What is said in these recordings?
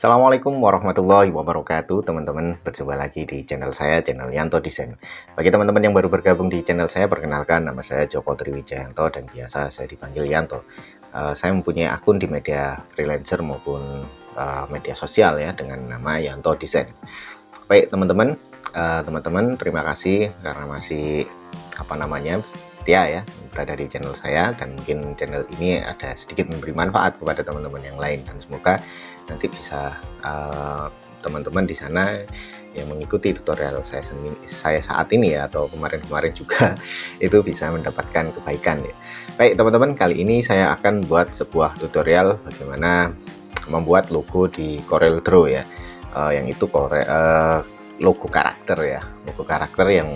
Assalamualaikum warahmatullahi wabarakatuh, teman-teman. Berjumpa lagi di channel saya, channel Yanto Desain. Bagi teman-teman yang baru bergabung di channel saya, perkenalkan nama saya Joko Triwijayanto dan biasa saya dipanggil Yanto. Saya mempunyai akun di media freelancer maupun media sosial ya dengan nama Yanto Desain. Baik teman-teman, terima kasih karena masih setia ya berada di channel saya, dan mungkin channel ini ada sedikit memberi manfaat kepada teman-teman yang lain, dan semoga nanti bisa teman-teman di sana yang mengikuti tutorial saya saat ini ya, atau kemarin-kemarin juga itu bisa mendapatkan kebaikan ya. Baik teman-teman, kali ini saya akan buat sebuah tutorial bagaimana membuat logo di CorelDRAW ya, yang itu logo karakter ya, logo karakter yang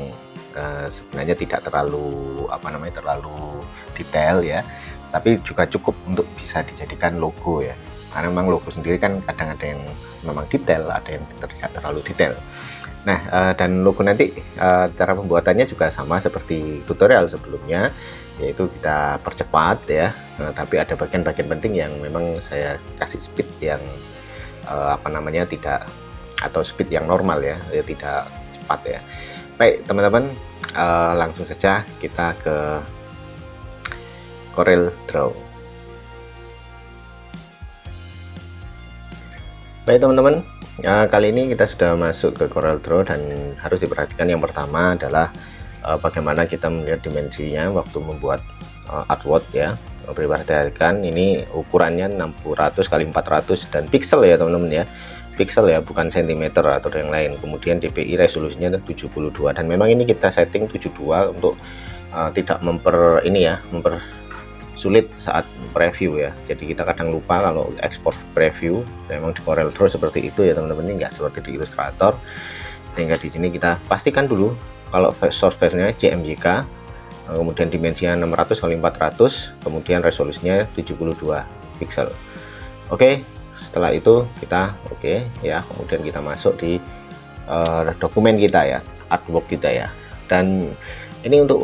sebenarnya tidak terlalu terlalu detail ya, tapi juga cukup untuk bisa dijadikan logo ya, karena memang logo sendiri kan kadang ada yang memang detail, ada yang tidak terlalu detail. Nah, dan logo nanti cara pembuatannya juga sama seperti tutorial sebelumnya, yaitu kita percepat ya, tapi ada bagian-bagian penting yang memang saya kasih speed yang tidak, atau speed yang normal ya, tidak cepat ya. Baik teman-teman, langsung saja kita ke CorelDRAW. Baik teman-teman, kali ini kita sudah masuk ke CorelDRAW, dan harus diperhatikan yang pertama adalah bagaimana kita melihat dimensinya waktu membuat artwork ya. Perhatikan ini ukurannya 600 x 400 dan pixel ya teman-teman ya, pixel ya, bukan cm atau yang lain. Kemudian DPI resolusinya 72, dan memang ini kita setting 72 untuk tidak mempersulit saat preview ya. Jadi kita kadang lupa kalau ekspor preview, memang di CorelDRAW seperti itu ya teman-teman, ini nggak seperti di Illustrator. Sehingga di sini kita pastikan dulu kalau source file-nya JMYK, kemudian dimensinya 600 x 400, kemudian resolusinya 72 pixel. Oke, setelah itu kita ya, kemudian kita masuk di dokumen kita ya, artwork kita ya. Dan ini untuk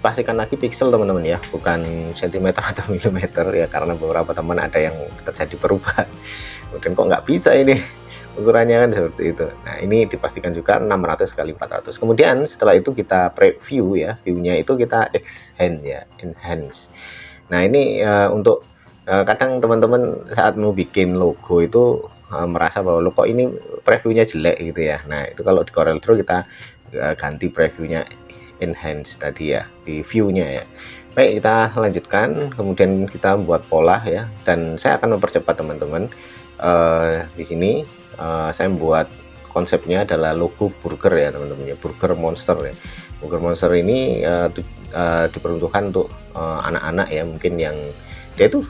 pastikan lagi pixel teman-teman ya, bukan cm atau milimeter ya, karena beberapa teman ada yang terjadi perubahan, kemudian kok nggak bisa ini ukurannya kan seperti itu. Nah, ini dipastikan juga 600 x 400. Kemudian setelah itu kita preview ya, viewnya itu kita enhance. Nah, ini untuk kadang teman-teman saat mau bikin logo itu merasa bahwa lo kok ini previewnya jelek gitu ya. Nah, itu kalau di CorelDRAW kita ganti previewnya enhance tadi ya, di viewnya ya. Baik, kita lanjutkan, kemudian kita buat pola ya, dan saya akan mempercepat teman-teman. Di sini saya membuat konsepnya adalah logo burger ya teman-teman ya, burger monster ya. Burger monster ini diperuntukkan untuk anak-anak ya, mungkin yang dia itu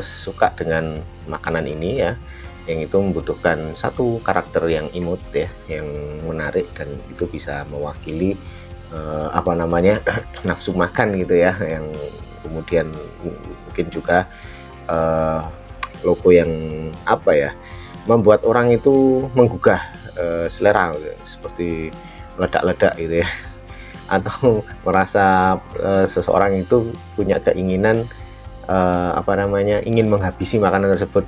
suka dengan makanan ini ya, yang itu membutuhkan satu karakter yang imut ya, yang menarik, dan itu bisa mewakili nafsu makan gitu ya, yang kemudian mungkin juga logo yang membuat orang itu menggugah selera gitu, seperti meledak-ledak gitu ya, atau merasa seseorang itu punya keinginan ingin menghabisi makanan tersebut.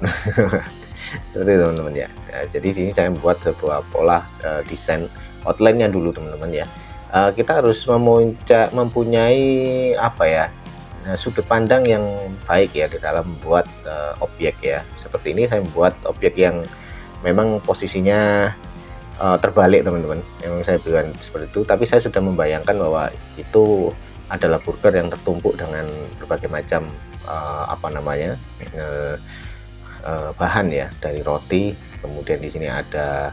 Seperti itu teman-teman ya. Nah, jadi sini saya membuat sebuah pola desain outline-nya dulu teman-teman ya. Kita harus mempunyai sudut pandang yang baik ya di dalam membuat objek ya. Seperti ini saya membuat objek yang memang posisinya terbalik teman-teman. Memang saya berikan seperti itu, tapi saya sudah membayangkan bahwa itu adalah burger yang tertumpuk dengan berbagai macam bahan ya, dari roti, kemudian di sini ada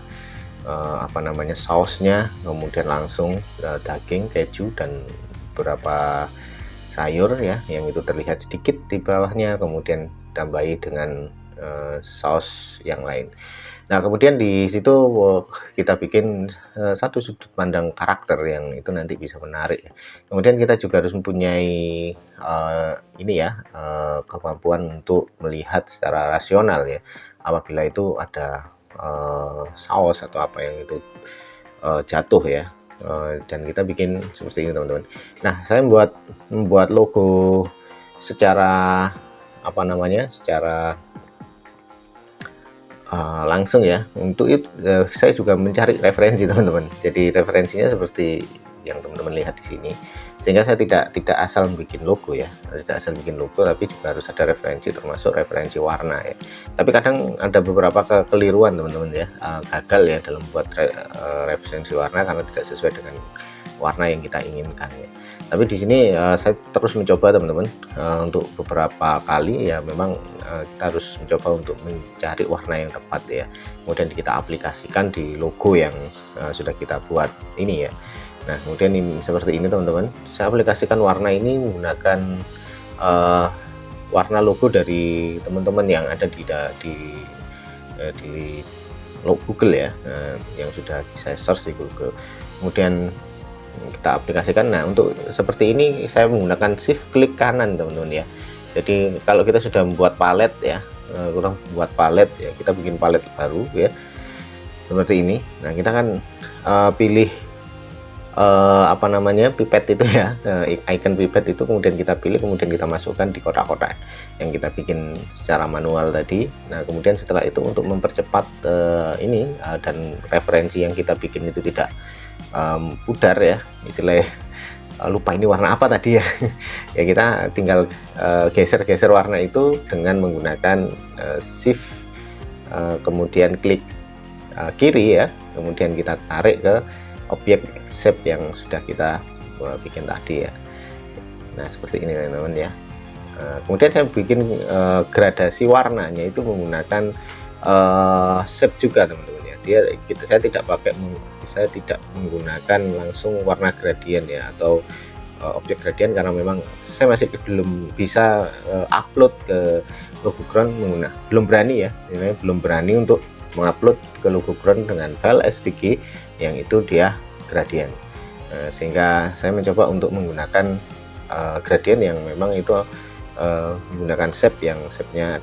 sausnya, kemudian langsung daging, keju, dan beberapa sayur ya, yang itu terlihat sedikit di bawahnya, kemudian tambahi dengan saus yang lain. Nah, kemudian di situ kita bikin satu sudut pandang karakter yang itu nanti bisa menarik. Kemudian kita juga harus mempunyai kemampuan untuk melihat secara rasional ya, apabila itu ada saus atau apa yang itu jatuh ya. Dan kita bikin seperti ini teman-teman. Nah, saya membuat logo secara secara langsung ya. Untuk itu saya juga mencari referensi teman-teman. Jadi referensinya seperti yang teman-teman lihat di sini, sehingga saya tidak asal bikin logo ya, tidak asal bikin logo, tapi juga harus ada referensi, termasuk referensi warna ya. Tapi kadang ada beberapa kekeliruan teman-teman ya, gagal ya dalam buat referensi warna karena tidak sesuai dengan warna yang kita inginkan ya. Tapi di sini saya terus mencoba teman-teman, untuk beberapa kali ya memang kita harus mencoba untuk mencari warna yang tepat ya, kemudian kita aplikasikan di logo yang sudah kita buat ini ya. Nah kemudian ini seperti ini teman-teman, saya aplikasikan warna ini menggunakan warna logo dari teman-teman yang ada di Google ya, yang sudah saya search di Google, kemudian kita aplikasikan. Nah untuk seperti ini saya menggunakan shift klik kanan teman-teman ya. Jadi kalau kita sudah membuat palet ya, kurang buat palet ya, kita bikin palet baru ya seperti ini. Nah kita kan pilih apa namanya, pipet itu ya, icon pipet itu, kemudian kita pilih, kemudian kita masukkan di kotak-kotak yang kita bikin secara manual tadi. Nah kemudian setelah itu untuk mempercepat ini dan referensi yang kita bikin itu tidak pudar ya, istilahnya lupa ini warna apa tadi ya. Ya kita tinggal geser-geser warna itu dengan menggunakan shift kemudian klik kiri ya, kemudian kita tarik ke objek shape yang sudah kita bikin tadi ya. Nah seperti ini teman-teman ya. Kemudian saya bikin gradasi warnanya itu menggunakan shape juga teman-teman ya. Saya tidak menggunakan langsung warna gradien ya, atau objek gradien, karena memang saya masih belum bisa upload ke logo ground belum berani ya, belum berani untuk mengupload ke logo ground dengan file SVG yang itu dia gradien. Sehingga saya mencoba untuk menggunakan gradien yang memang itu menggunakan shape-nya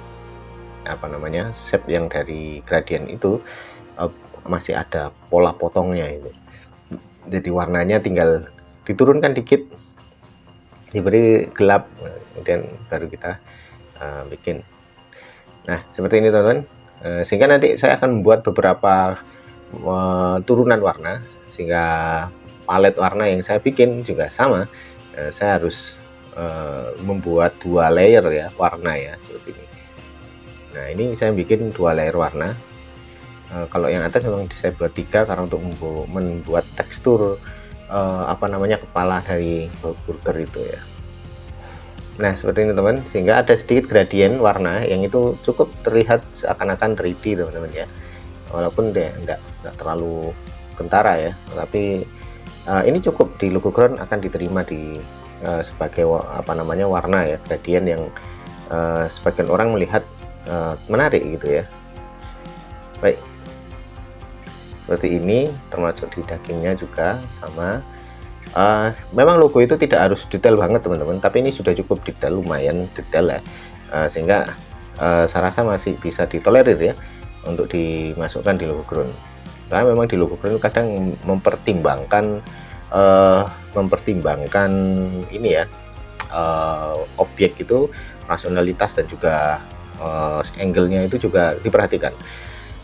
apa namanya, shape yang dari gradien itu masih ada pola potongnya itu. Jadi warnanya tinggal diturunkan dikit, diberi gelap, kemudian baru kita bikin. Nah seperti ini teman-teman. Sehingga nanti saya akan membuat beberapa turunan warna, sehingga palet warna yang saya bikin juga sama. Saya harus membuat 2 layer ya warna ya, seperti ini. Nah ini saya bikin 2 layer warna. Kalau yang atas memang saya buat 3 karena untuk membuat tekstur apa namanya, kepala dari burger itu ya. Nah seperti ini teman, sehingga ada sedikit gradien warna yang itu cukup terlihat seakan-akan 3D teman-teman ya, walaupun enggak terlalu kentara ya, tapi ini cukup di logo ground akan diterima di sebagai apa namanya, warna ya, gradien yang sebagian orang melihat menarik gitu ya. Baik, seperti ini, termasuk di dagingnya juga sama. Memang logo itu tidak harus detail banget teman-teman, tapi ini sudah cukup detail, lumayan detail ya, sehingga saya rasa masih bisa ditolerir ya untuk dimasukkan di logo ground. Karena memang di logo ground kadang mempertimbangkan ini ya, objek itu rasionalitas dan juga angle-nya itu juga diperhatikan.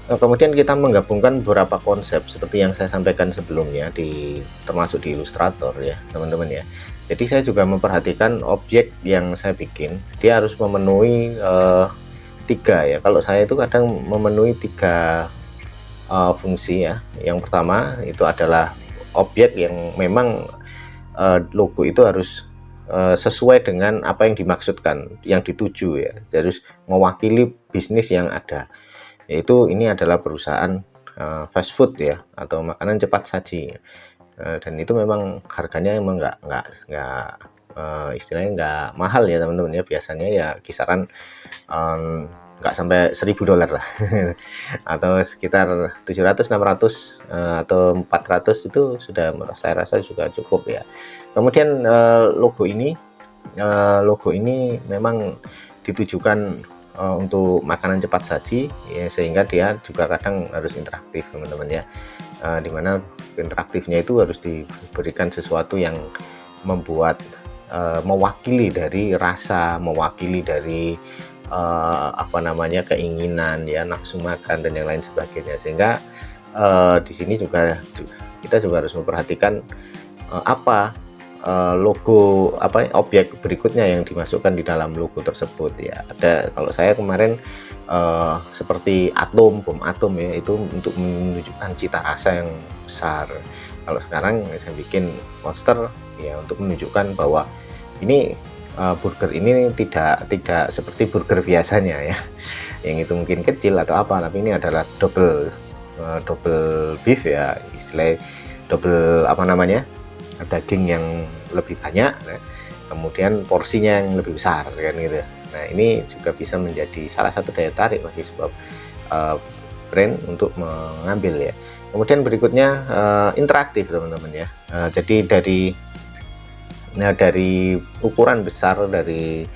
Kemudian kita menggabungkan beberapa konsep seperti yang saya sampaikan sebelumnya, termasuk di Illustrator ya teman-teman ya. Jadi saya juga memperhatikan objek yang saya bikin, dia harus memenuhi 3 ya. Kalau saya itu kadang memenuhi 3 fungsi ya. Yang pertama itu adalah objek yang memang logo itu harus sesuai dengan apa yang dimaksudkan, yang dituju ya, harus mewakili bisnis yang ada, yaitu ini adalah perusahaan fast food ya, atau makanan cepat saji, dan itu memang harganya emang nggak istilahnya nggak mahal ya teman-teman ya, biasanya ya kisaran nggak sampai $1000 lah atau sekitar 700-600 atau 400 itu sudah saya rasa juga cukup ya. Kemudian logo ini memang ditujukan untuk makanan cepat saji ya, sehingga dia juga kadang harus interaktif teman-teman ya, dimana interaktifnya itu harus diberikan sesuatu yang membuat mewakili dari rasa, mewakili dari apa namanya, keinginan ya, nafsu makan dan yang lain sebagainya. Sehingga di sini juga kita juga harus memperhatikan apa logo, apa objek berikutnya yang dimasukkan di dalam logo tersebut ya. Ada, kalau saya kemarin seperti bom atom ya, itu untuk menunjukkan cita rasa yang besar. Kalau sekarang saya bikin Monster ya untuk menunjukkan bahwa ini burger ini tidak seperti burger biasanya ya, yang itu mungkin kecil atau apa, tapi ini adalah double beef ya, istilah double apa namanya, daging yang lebih banyak ya, kemudian porsinya yang lebih besar kan gitu. Nah ini juga bisa menjadi salah satu daya tarik bagi sebuah brand untuk mengambil ya. Kemudian berikutnya interaktif teman-teman ya. Jadi dari ukuran besar dari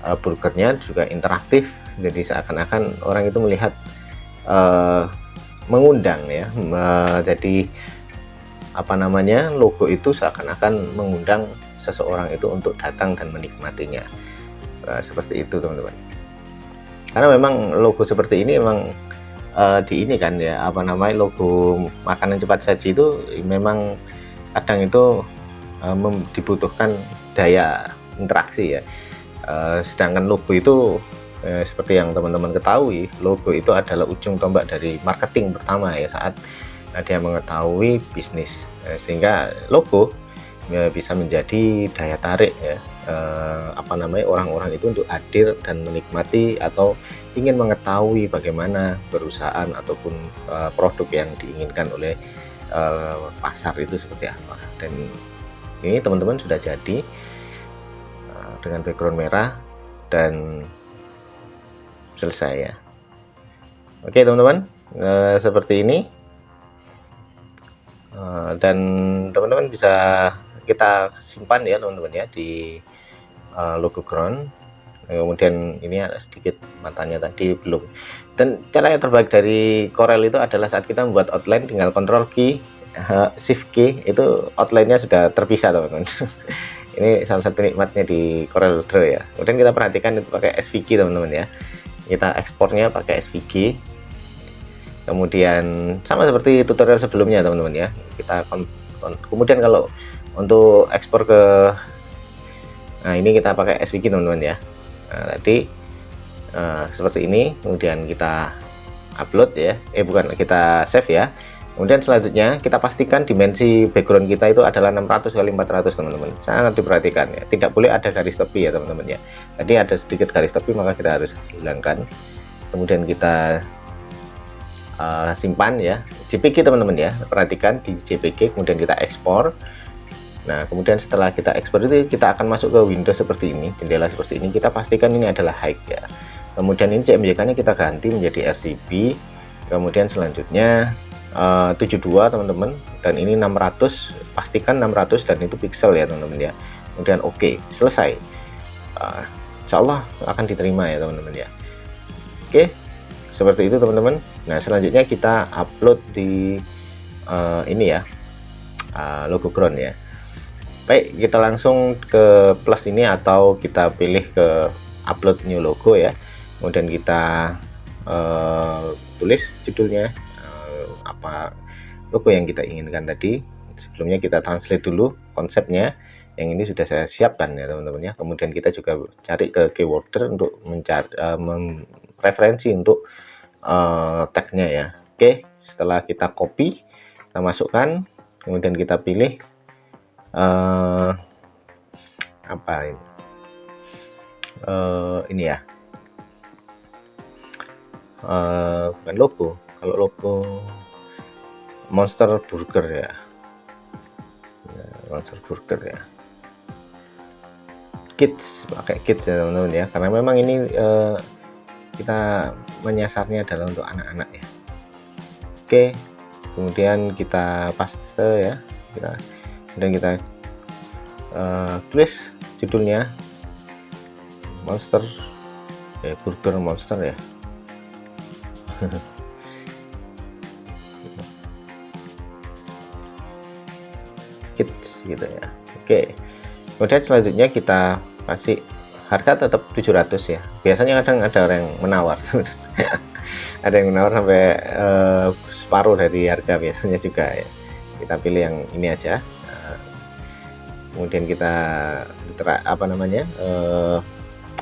burgernya juga interaktif, jadi seakan-akan orang itu melihat mengundang ya. Jadi apa namanya, logo itu seakan-akan mengundang seseorang itu untuk datang dan menikmatinya. Seperti itu teman-teman, karena memang logo seperti ini memang di ini kan ya, apa namanya, logo makanan cepat saji itu memang kadang itu dibutuhkan daya interaksi ya. Sedangkan logo itu seperti yang teman-teman ketahui, logo itu adalah ujung tombak dari marketing pertama ya, saat dia mengetahui bisnis, sehingga logo bisa menjadi daya tarik ya, apa namanya, orang-orang itu untuk hadir dan menikmati atau ingin mengetahui bagaimana perusahaan ataupun produk yang diinginkan oleh pasar itu seperti apa. Dan ini teman-teman sudah jadi dengan background merah dan selesai ya. Oke teman-teman, seperti ini. Dan teman-teman bisa kita simpan ya teman-teman ya di logo ground. Kemudian ini ada sedikit matanya tadi belum. Dan cara yang terbaik dari Corel itu adalah saat kita membuat outline, tinggal Ctrl key, Shift key, itu outline-nya sudah terpisah teman-teman. Ini salah satu nikmatnya di Corel Draw ya. Kemudian kita perhatikan itu pakai SVG teman-teman ya. Kita ekspornya pakai SVG. Kemudian sama seperti tutorial sebelumnya teman-teman ya, kita kemudian kalau untuk ekspor ke, nah ini kita pakai SVG teman-teman ya. Nah, tadi seperti ini, kemudian kita upload ya, bukan, kita save ya. Kemudian selanjutnya kita pastikan dimensi background kita itu adalah 600 kali 400 teman-teman, sangat diperhatikan ya, tidak boleh ada garis tepi ya teman-teman ya. Tadi ada sedikit garis tepi, maka kita harus hilangkan. Kemudian kita simpan ya, JPG teman-teman ya, perhatikan di JPG, kemudian kita ekspor. Nah kemudian setelah kita ekspor itu kita akan masuk ke Windows seperti ini, jendela seperti ini, kita pastikan ini adalah high ya. Kemudian ini CMYK nya kita ganti menjadi RGB. Kemudian selanjutnya 72 teman-teman, dan ini 600, pastikan 600 dan itu pixel ya teman-teman ya. Kemudian oke, selesai. Insya Allah akan diterima ya teman-teman ya. Oke, seperti itu teman-teman. Nah selanjutnya kita upload di ini ya, logo ground ya. Baik, kita langsung ke plus ini, atau kita pilih ke upload new logo ya. Kemudian kita tulis judulnya, apa logo yang kita inginkan tadi. Sebelumnya kita translate dulu konsepnya, yang ini sudah saya siapkan ya teman-teman ya. Kemudian kita juga cari ke keyworder untuk mencari referensi untuk tagnya ya. Oke, setelah kita copy, kita masukkan, kemudian kita pilih apa ini ya, bukan logo, kalau logo Monster Burger ya, Monster Burger ya, kids, pakai kids ya teman-teman ya, karena memang ini kita menyasarnya adalah untuk anak-anak ya. Oke, kemudian kita paste ya, kemudian kita tulis judulnya Monster ya, Burger Monster ya. Kids gitu ya. Oke, kemudian selanjutnya kita kasih harga tetap 700 ya. Biasanya kadang ada orang yang menawar ada yang menawar sampai separuh dari harga biasanya juga ya. Kita pilih yang ini aja. Kemudian kita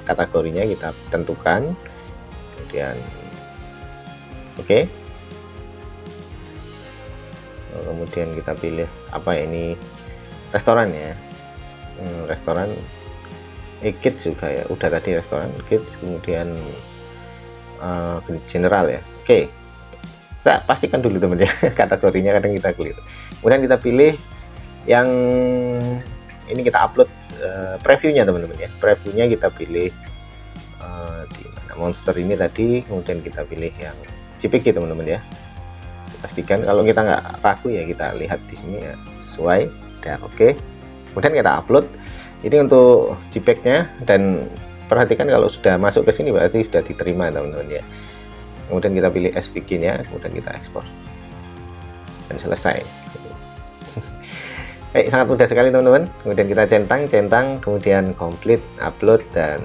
kategorinya kita tentukan, kemudian oke. Kemudian kita pilih apa ini, restoran ya, restoran kids juga ya, udah tadi restoran kids, kemudian general ya. Oke, kita pastikan dulu teman ya kategorinya, kadang kita keliru. Kemudian kita pilih yang ini, kita upload previewnya teman-teman ya. Previewnya kita pilih di mana, monster ini tadi. Kemudian kita pilih yang JPG teman-teman ya. Pastikan kalau kita nggak ragu ya, kita lihat di sini ya, sesuai dan oke. Kemudian kita upload ini untuk JPEG-nya, dan perhatikan kalau sudah masuk ke sini berarti sudah diterima teman-teman ya. Kemudian kita pilih SVG-nya, kemudian kita ekspor dan selesai. Sangat mudah sekali teman-teman. Kemudian kita centang, kemudian complete, upload, dan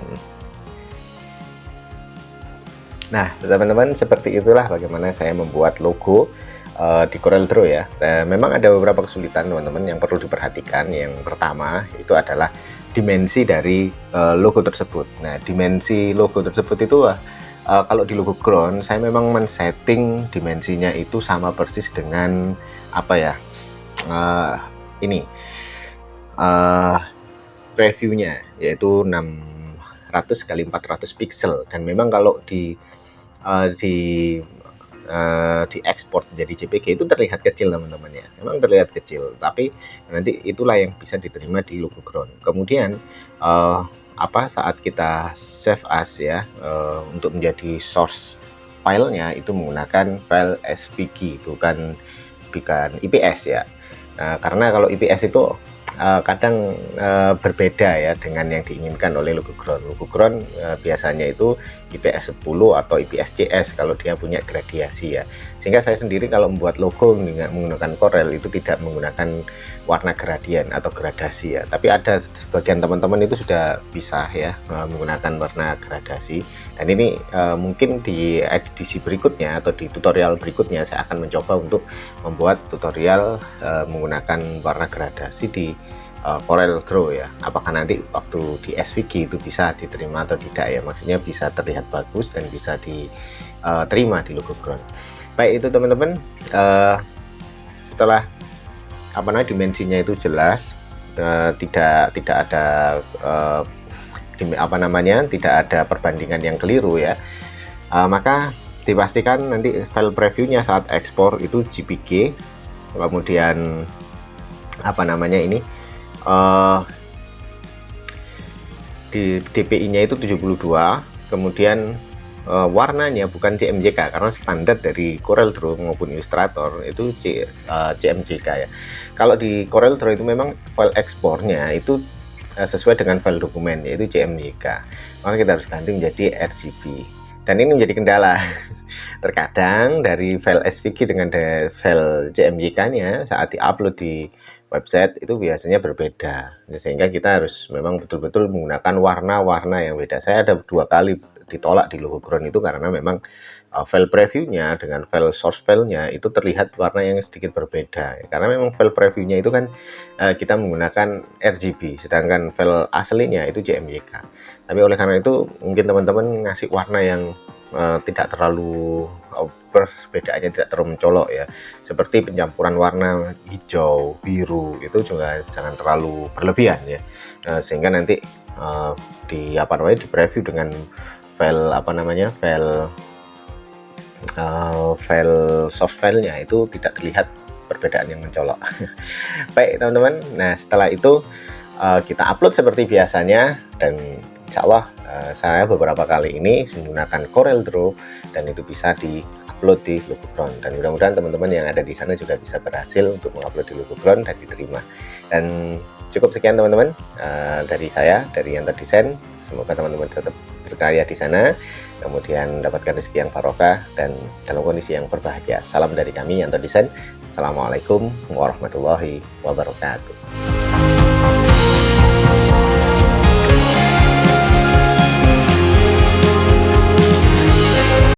nah teman-teman, seperti itulah bagaimana saya membuat logo di CorelDRAW ya. Memang ada beberapa kesulitan teman-teman yang perlu diperhatikan. Yang pertama itu adalah dimensi dari logo tersebut. Nah, dimensi logo tersebut itu kalau di logo ground saya memang men-setting dimensinya itu sama persis dengan apa ya, ini previewnya, yaitu 600 x 400 pixel. Dan memang kalau di ekspor menjadi JPG itu terlihat kecil teman-teman ya, memang terlihat kecil, tapi nanti itulah yang bisa diterima di logo ground. Kemudian saat kita save as ya, untuk menjadi source filenya itu menggunakan file SVG, bukan IPS ya. Karena kalau IPS itu kadang berbeda ya dengan yang diinginkan oleh logo ground. Logo ground biasanya itu IPS 10 atau IPS CS kalau dia punya gradiasi ya. Sehingga saya sendiri kalau membuat logo menggunakan Corel itu tidak menggunakan warna gradien atau gradasi ya. Tapi ada sebagian teman-teman itu sudah bisa ya menggunakan warna gradasi. Dan ini mungkin di edisi berikutnya atau di tutorial berikutnya saya akan mencoba untuk membuat tutorial menggunakan warna gradasi di CorelDRAW ya. Apakah nanti waktu di SVG itu bisa diterima atau tidak ya, maksudnya bisa terlihat bagus dan bisa diterima di logo ground. Baik, itu teman-teman, setelah dimensinya itu jelas, tidak ada tidak ada perbandingan yang keliru ya, maka dipastikan nanti file previewnya saat ekspor itu JPG, kemudian di DPI-nya itu 72, kemudian warnanya bukan CMYK karena standar dari CorelDRAW maupun Illustrator itu CMYK ya. Kalau di CorelDRAW itu memang file ekspornya itu sesuai dengan file dokumen, yaitu CMYK. Maka kita harus ganti menjadi RGB. Dan ini menjadi kendala. Terkadang dari file SVG dengan file CMYK-nya saat diupload di website itu biasanya berbeda, sehingga kita harus memang betul-betul menggunakan warna-warna yang beda. Saya ada 2 kali ditolak di logo ground itu karena memang file previewnya dengan file source filenya itu terlihat warna yang sedikit berbeda, karena memang file previewnya itu kan kita menggunakan RGB, sedangkan file aslinya itu CMYK. Tapi oleh karena itu mungkin teman-teman ngasih warna yang tidak terlalu perbedaannya tidak terlalu mencolok ya, seperti pencampuran warna hijau, biru itu juga jangan terlalu berlebihan ya, sehingga nanti di preview dengan file file source filenya itu tidak terlihat perbedaan yang mencolok. Baik teman-teman, nah setelah itu kita upload seperti biasanya, dan insya Allah saya beberapa kali ini menggunakan CorelDRAW dan itu bisa di-upload di logo ground, dan mudah-mudahan teman-teman yang ada di sana juga bisa berhasil untuk mengupload di logo ground dan diterima. Dan cukup sekian teman-teman dari saya, dari Yanto Design. Semoga teman-teman tetap berkarya di sana, kemudian mendapatkan rezeki yang barokah dan dalam kondisi yang berbahagia. Salam dari kami Yanto Design. Assalamualaikum warahmatullahi wabarakatuh.